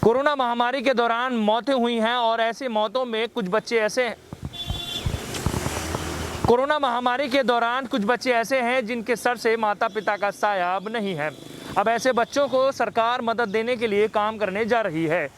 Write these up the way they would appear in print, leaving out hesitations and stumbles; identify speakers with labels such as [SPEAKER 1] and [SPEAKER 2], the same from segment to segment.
[SPEAKER 1] Corona महामारी के दौरान मौतें हुई हैं और ऐसी मौतों में कुछ बच्चे ऐसे हैं कोरोना महामारी के दौरान कुछ बच्चे ऐसे हैं जिनके सर से माता पिता का साया अब नहीं है। अब ऐसे बच्चों को सरकार मदद देने के लिए काम करने जा रही है।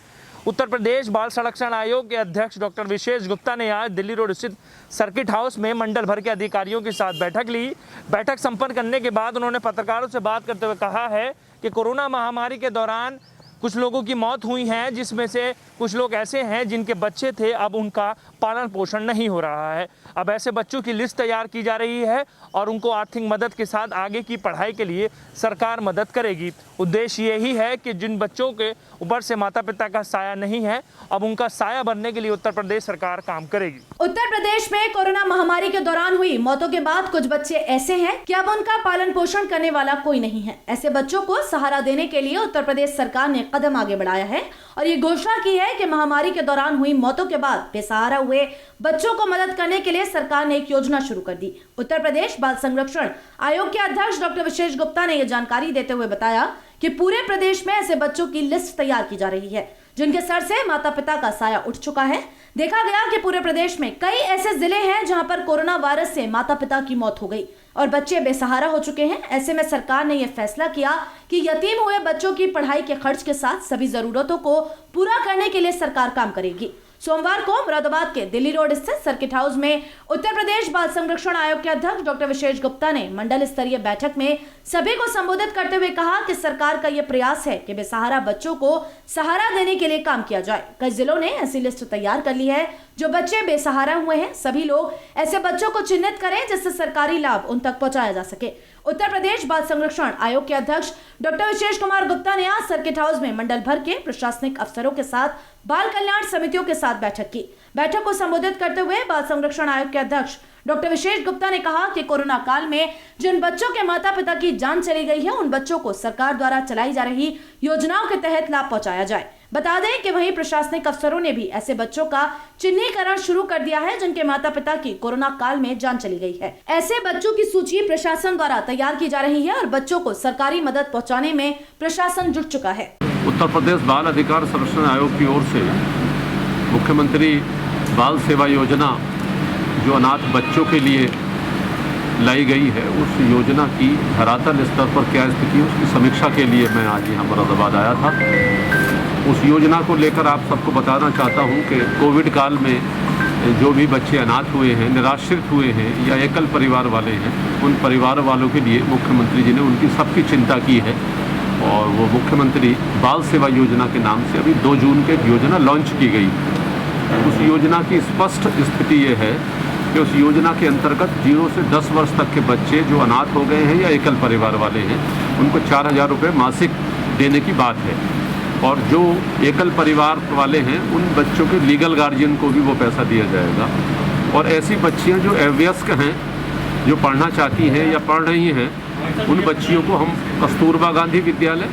[SPEAKER 1] उत्तर प्रदेश बाल संरक्षण आयोग के अध्यक्ष डॉक्टर विशेष गुप्ता ने आज दिल्ली रोड स्थित सर्किट हाउस में मंडल भर के अधिकारियों के साथ बैठक ली। बैठक संपन्न करने के बाद उन्होंने पत्रकारों से बात करते हुए कहा है कि कोरोना महामारी के दौरान कुछ लोगों की मौत हुई है, जिसमें से कुछ लोग ऐसे हैं जिनके बच्चे थे, अब उनका पालन पोषण नहीं हो रहा है। अब ऐसे बच्चों की लिस्ट तैयार की जा रही है और उनको आर्थिक मदद के साथ आगे की पढ़ाई के लिए सरकार मदद करेगी। उद्देश्य यही है कि जिन बच्चों के ऊपर से माता पिता का साया नहीं है, अब उनका साया बनने के लिए उत्तर प्रदेश सरकार काम करेगी।
[SPEAKER 2] उत्तर प्रदेश में कोरोना महामारी के दौरान हुई मौतों के बाद कुछ बच्चे ऐसे हैं कि अब उनका पालन पोषण करने वाला कोई नहीं है। ऐसे बच्चों को सहारा देने के लिए उत्तर प्रदेश सरकार ने कदम आगे बढ़ाया है और ये घोषणा की है कि महामारी के दौरान हुई मौतों के बाद बेसहारा हुए बच्चों को मदद करने के लिए सरकार ने एक योजना शुरू कर दी। उत्तर प्रदेश बाल संरक्षण आयोग के अध्यक्ष डॉक्टर विशेष गुप्ता ने यह जानकारी देते हुए बताया कि पूरे प्रदेश में ऐसे बच्चों की लिस्ट तैयार की जा रही है जिनके सर से माता पिता का साया उठ चुका है। देखा गया कि पूरे प्रदेश में कई ऐसे जिले हैं जहां पर कोरोना वायरस से माता पिता की मौत हो गई और बच्चे बेसहारा हो चुके हैं। ऐसे में सरकार ने यह फैसला किया कि यतीम हुए बच्चों की पढ़ाई के खर्च के साथ सभी जरूरतों को पूरा करने के लिए सरकार काम करेगी। सोमवार को मुरादाबाद के दिल्ली रोड स्थित सर्किट हाउस में उत्तर प्रदेश बाल संरक्षण आयोग के अध्यक्ष डॉक्टर विशेष गुप्ता ने मंडल स्तरीय बैठक में सभी को संबोधित करते हुए कहा कि सरकार का यह प्रयास है कि बेसहारा बच्चों को सहारा देने के लिए काम किया जाए। कई जिलों ने ऐसी लिस्ट तैयार कर ली है जो बच्चे बेसहारा हुए हैं। सभी लोग ऐसे बच्चों को चिन्हित करें जिससे सरकारी लाभ उन तक पहुंचाया जा सके। उत्तर प्रदेश बाल संरक्षण आयोग के अध्यक्ष डॉक्टर विशेष कुमार गुप्ता ने आज सर्किट हाउस में मंडल भर के प्रशासनिक अफसरों के साथ बाल कल्याण समितियों के साथ बैठक की। बैठक को संबोधित करते हुए बाल संरक्षण आयोग के अध्यक्ष डॉक्टर विशेष गुप्ता ने कहा कि कोरोना काल में जिन बच्चों के माता पिता की जान चली गई है, उन बच्चों को सरकार द्वारा चलाई जा रही योजनाओं के तहत लाभ पहुंचाया जाए। बता दें कि वहीं प्रशासनिक अफसरों ने भी ऐसे बच्चों का चिन्हीकरण शुरू कर दिया है जिनके माता पिता की कोरोना काल में जान चली गई है। ऐसे बच्चों की सूची प्रशासन द्वारा तैयार की जा रही है और बच्चों को सरकारी मदद पहुँचाने में प्रशासन जुट चुका है।
[SPEAKER 3] उत्तर प्रदेश बाल अधिकार संरक्षण आयोग की ओर से मुख्यमंत्री बाल सेवा योजना जो अनाथ बच्चों के लिए लाई गई है, उस योजना की धरातल स्तर पर क्या स्थिति है उसकी समीक्षा के लिए मैं आज यहाँ मुरादाबाद आया था। उस योजना को लेकर आप सबको बताना चाहता हूँ कि कोविड काल में जो भी बच्चे अनाथ हुए हैं, निराश्रित हुए हैं या एकल परिवार वाले हैं, उन परिवार वालों के लिए मुख्यमंत्री जी ने उनकी सबकी चिंता की है और वो मुख्यमंत्री बाल सेवा योजना के नाम से अभी 2 जून के योजना लॉन्च की गई। उस योजना की स्पष्ट स्थिति ये है कि उस योजना के अंतर्गत 0 से 10 वर्ष तक के बच्चे जो अनाथ हो गए हैं या एकल परिवार वाले हैं, उनको 4,000 रुपये मासिक देने की बात है और जो एकल परिवार वाले हैं उन बच्चों के लीगल गार्जियन को भी वो पैसा दिया जाएगा। और ऐसी बच्चियां जो अवयस्क हैं, जो पढ़ना चाहती हैं या पढ़ रही हैं, उन बच्चियों को हम कस्तूरबा गांधी विद्यालय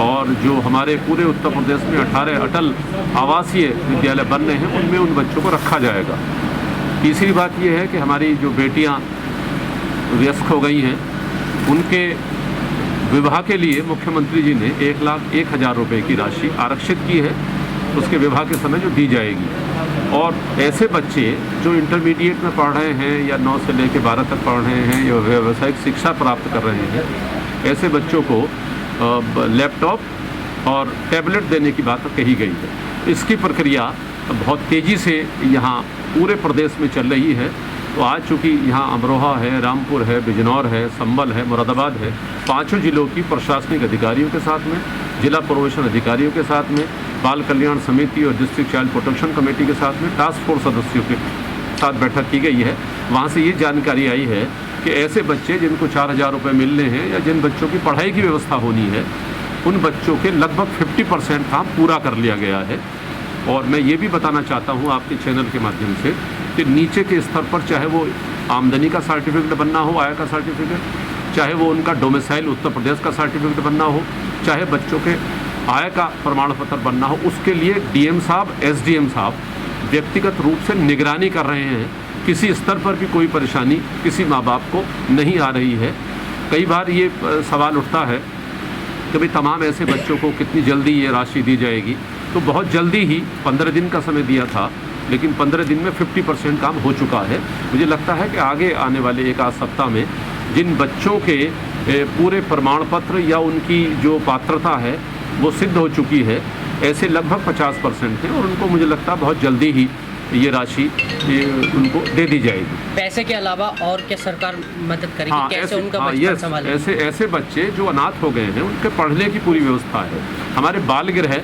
[SPEAKER 3] और जो हमारे पूरे उत्तर प्रदेश में 18 अटल आवासीय विद्यालय बन रहे हैं, उनमें उन बच्चों को रखा जाएगा। तीसरी बात यह है कि हमारी जो बेटियां वयस्क हो गई हैं, उनके विवाह के लिए मुख्यमंत्री जी ने 1,01,000 रुपये की राशि आरक्षित की है, उसके विवाह के समय जो दी जाएगी। और ऐसे बच्चे जो इंटरमीडिएट में पढ़ रहे हैं या 9 से लेकर 12 तक पढ़ रहे हैं या व्यावसायिक शिक्षा प्राप्त कर रहे हैं, ऐसे बच्चों को लैपटॉप और टैबलेट देने की बात कही गई है। इसकी प्रक्रिया बहुत तेज़ी से यहाँ पूरे प्रदेश में चल रही है। तो आज चूँकि यहाँ अमरोहा है, रामपुर है, बिजनौर है, संभल है, मुरादाबाद है, 5 जिलों की प्रशासनिक अधिकारियों के साथ में, जिला प्रोबेशन अधिकारियों के साथ में, बाल कल्याण समिति और डिस्ट्रिक्ट चाइल्ड प्रोटेक्शन कमेटी के साथ में टास्क फोर्स सदस्यों के साथ बैठक की गई है। वहाँ से ये जानकारी आई है कि ऐसे बच्चे जिनको 4,000 रुपये मिलने हैं या जिन बच्चों की पढ़ाई की व्यवस्था होनी है, उन बच्चों के लगभग 50% काम पूरा कर लिया गया है। और मैं ये भी बताना चाहता हूँ आपके चैनल के माध्यम से कि नीचे के स्तर पर चाहे वो आमदनी का सर्टिफिकेट बनना हो, आय का सर्टिफिकेट, चाहे वो उनका डोमिसाइल उत्तर प्रदेश का सर्टिफिकेट बनना हो, चाहे बच्चों के आय का प्रमाण पत्र बनना हो, उसके लिए डीएम साहब, एसडीएम साहब व्यक्तिगत रूप से निगरानी कर रहे हैं। किसी स्तर पर भी कोई परेशानी किसी माँ बाप को नहीं आ रही है। कई बार ये सवाल उठता है कि भाई तमाम ऐसे बच्चों को कितनी जल्दी ये राशि दी जाएगी। तो बहुत जल्दी ही 15 दिन का समय दिया था, लेकिन 15 दिन में 50% काम हो चुका है। मुझे लगता है कि आगे आने वाले एक आध सप्ताह में जिन बच्चों के पूरे प्रमाण पत्र या उनकी जो पात्रता है वो सिद्ध हो चुकी है, ऐसे लगभग 50% हैं, और उनको मुझे लगता है बहुत जल्दी ही ये राशि उनको दे दी जाएगी।
[SPEAKER 4] पैसे के अलावा और क्या सरकार मदद करेगी? कैसे उनका बचपन संभालेगी?
[SPEAKER 3] ऐसे बच्चे जो अनाथ हो गए हैं उनके पढ़ने की पूरी व्यवस्था है। हमारे बाल गृह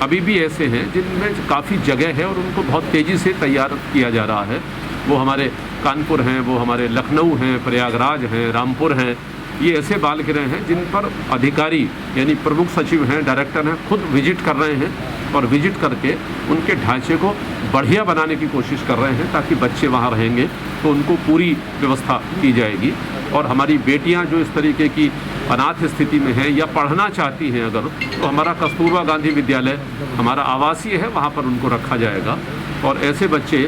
[SPEAKER 3] अभी भी ऐसे हैं जिनमें काफ़ी जगह है और उनको बहुत तेज़ी से तैयार किया जा रहा है। वो हमारे कानपुर हैं, वो हमारे लखनऊ हैं, प्रयागराज हैं, रामपुर हैं। ये ऐसे बाल गृह हैं जिन पर अधिकारी यानी प्रमुख सचिव हैं, डायरेक्टर हैं, खुद विजिट कर रहे हैं और विजिट करके उनके ढांचे को बढ़िया बनाने की कोशिश कर रहे हैं, ताकि बच्चे वहाँ रहेंगे तो उनको पूरी व्यवस्था की जाएगी। और हमारी बेटियां जो इस तरीके की अनाथ स्थिति में हैं या पढ़ना चाहती हैं अगर, तो हमारा कस्तूरबा गांधी विद्यालय हमारा आवासीय है, वहाँ पर उनको रखा जाएगा। और ऐसे बच्चे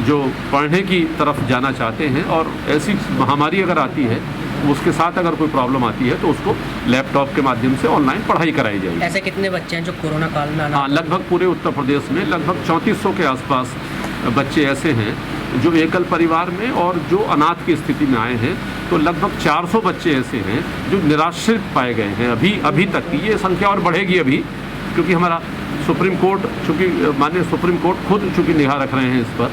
[SPEAKER 3] जो पढ़ने की तरफ जाना चाहते हैं और ऐसी महामारी अगर आती है, उसके साथ अगर कोई प्रॉब्लम आती है, तो उसको लैपटॉप के माध्यम से ऑनलाइन पढ़ाई कराई जाएगी।
[SPEAKER 4] ऐसे कितने बच्चे हैं जो कोरोना काल में?
[SPEAKER 3] हाँ, लगभग पूरे उत्तर प्रदेश में लगभग 3400 के आसपास बच्चे ऐसे हैं जो एकल परिवार में और जो अनाथ की स्थिति में आए हैं। तो लगभग 400 बच्चे ऐसे हैं जो निराश्रित पाए गए हैं अभी तक की। ये संख्या और बढ़ेगी अभी, क्योंकि हमारा सुप्रीम कोर्ट, चूँकि माननीय सुप्रीम कोर्ट खुद चूँकि निगाह रख रहे हैं इस पर,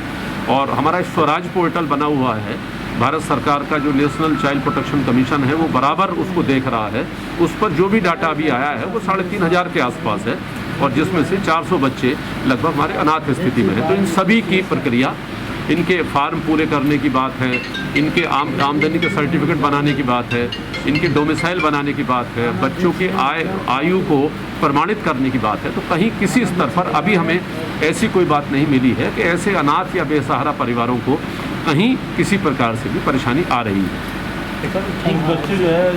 [SPEAKER 3] और हमारा स्वराज पोर्टल बना हुआ है भारत सरकार का, जो नेशनल चाइल्ड प्रोटेक्शन कमीशन है वो बराबर उसको देख रहा है। उस पर जो भी डाटा अभी आया है वो 3500 के आसपास है, और जिसमें से 400 बच्चे लगभग हमारे अनाथ स्थिति में हैं। तो इन सभी की प्रक्रिया, इनके फार्म पूरे करने की बात है, इनके आमदनी के सर्टिफिकेट बनाने की बात है, इनके डोमिसाइल बनाने की बात है, बच्चों के आयु को प्रमाणित करने की बात है। तो कहीं किसी स्तर पर अभी हमें ऐसी कोई बात नहीं मिली है कि ऐसे अनाथ या बेसहारा परिवारों को कहीं किसी प्रकार से भी परेशानी आ रही है।
[SPEAKER 5] कुछ बच्चे जो है